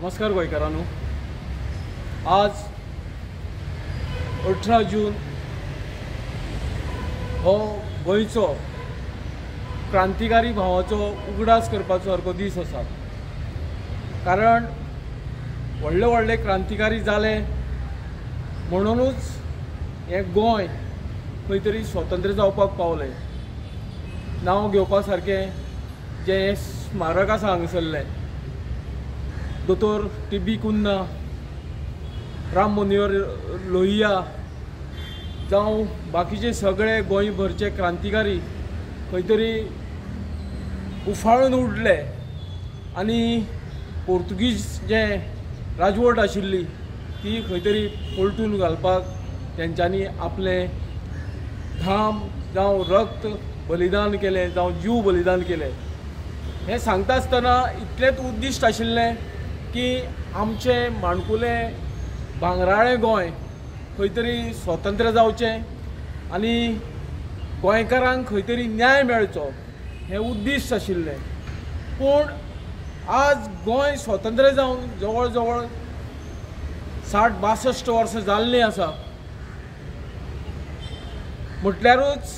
नमस्कार गोंयकारांनो। आज 18 जून हो गोंयचो क्रांतिकारी भावाचो उगडास करपाचो सारको दीस आसा। कारण व्हडले व्हडले क्रांतिकारी जाले म्हणूनच हे गोंय खंय तरी स्वतंत्र जावपाक पावलें। नांव घेवपा सारकें जे स्मारक आसा हांगसरलें दोतोर टी.बी. कुन्ना, राम मनोहर लोहिया जावं बाकीचे सगळे गोंयभरचे क्रांतिकारी खंय तरी उफाळून उठले आनी पोर्तुगीज जे राजवट आशिल्ली ती खंय तरी पलटून घालपाक तेंच्यांनी आपले घाम जावं रक्त बलिदान केलें जावं जीव बलिदान केले। हे सांगता आसतना इतलेंच उद्दिश्ट आशिल्लें की आमचे माणकुलें भांगराळें गोंय खंय तरी स्वतंत्र जावचें आनी गोंयकारांक खंय तरी न्याय मेळचो हें उद्दिश्ट आशिल्लें। पूण आज गोंय स्वतंत्र जावन जवळ जवळ 60-62 वर्सां जाल्लीं आसा। म्हटल्यारूच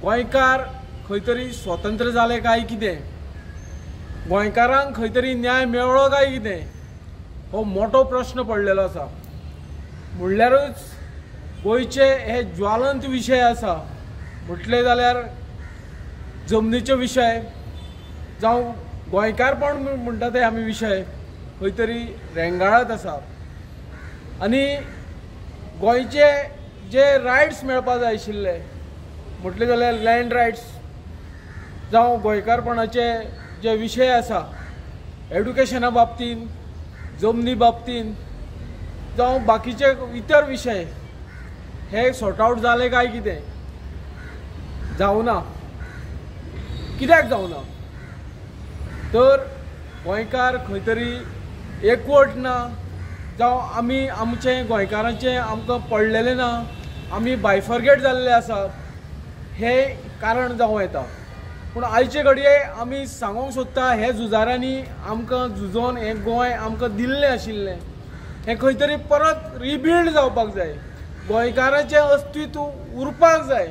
गोंयकार खंय तरी स्वतंत्र जाले काय कितें, गोंयकारांक खंय तरी न्याय मेळ्ळो काय कितें हो मोठो प्रश्न पडलेलो आसा। म्हणल्यारूच गोंयचे हे ज्वालंत विशय आसा म्हटले जाल्यार जमनीचे विशय जावं गोंयकारपण म्हणटा ते आमी विशय खंय तरी रेंगाळत आसा। आनी गोंयचे जे रायट्स मेळपा जाय आशिल्ले म्हटले जाल्यार लँड रायट्स जावं गोंयकारपणाचे जे विशय आसा एड्युकेशना बाबतीन, जमनी बाबतीन जावं बाकीचे इतर विशय हे सॉर्ट आवट जाले काय कितें जावना। कित्याक जावना तर गोंयकार खंय तरी एकवट ना जावं आमी आमचे गोंयकारांचे आमकां पडलेलें ना, आमी बायफर्गेट जाल्ले आसा हे कारण जावं येता। पूण आयचे घडये आमी सांगूंक सोदता हे झुजाऱ्यांनी आमकां झुजोन हें गोंय आमकां दिल्लें आशिल्लें हें खंय तरी परत रिबिल्ड जावपाक जाय, गोंयकाराचें अस्तित्व उरपाक जाय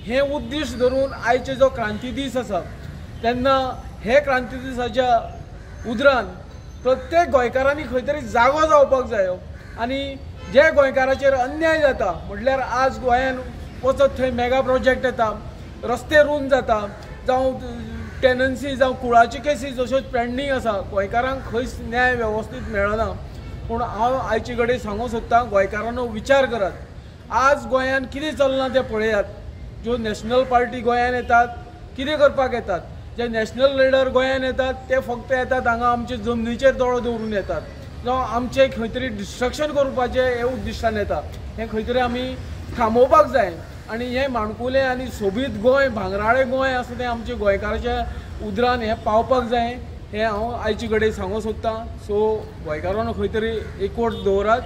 हें उद्दिश्ट धरून आयचे जो क्रांती दीस आसा तेन्ना हे क्रांती दिसाच्या उदरान प्रत्येक गोंयकारांनी खंय तरी जागो जावपाक जाय। आनी जे गोंयकाराचेर अन्याय जाता म्हटल्यार आज गोंयान वचत थंय मेगा प्रोजेक्ट येता, रस्ते रूंद जाता जावं टेनन्सी जावं कुळाची केसीस अश्योच पेंडींग आसा, गोंयकारांक खंयच न्याय वेवस्थीत मेळना। पूण हांव आयचे घडये सांगूंक सोदतां गोंयकारांनो विचार करात, आज गोंयान कितें चलना तें पळयात। ज्यो नॅशनल पार्टी गोंयान येतात कितें करपाक येतात, जे नॅशनल लिडर गोंयान येतात ते फक्त येतात हांगा आमचे जमनीचेर दोळो दवरून येतात जावं आमचे खंय तरी डिस्ट्रक्शन करपाचें हे उद्दिश्टान येता। हें खंय तरी आमी थांबोवपाक जाय आनी हें माणकुलें आनी सोबीत गोंय भांगराळें गोंय आसा तें आमच्या गोंयकाराच्या उदरान हें पावपाक जाय हें हांव आयचे घडये सांगूंक सोदतां। सो गोंयकारांनो खंय तरी एकवट दवरात।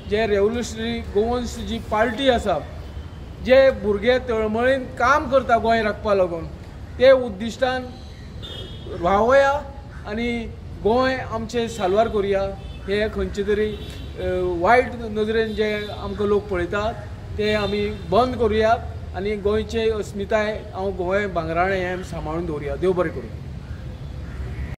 जे रेव्होल्युशनरी गोवन्स जी पार्टी आसा जे भुरगे तळमळीन काम करता गोंय राखपा लागून ते उद्दिश्टान व्हांवया आनी गोंय आमचें साल्वार करुया। हे खंयचे तरी वायट नजरेन जे आमकां लोक पळयतात ते आमी बंद करुयात आनी गोंयचे अस्मिताय हांव गोंय भांगराळें हें सांबाळून दवरुया। देव बरें करूं।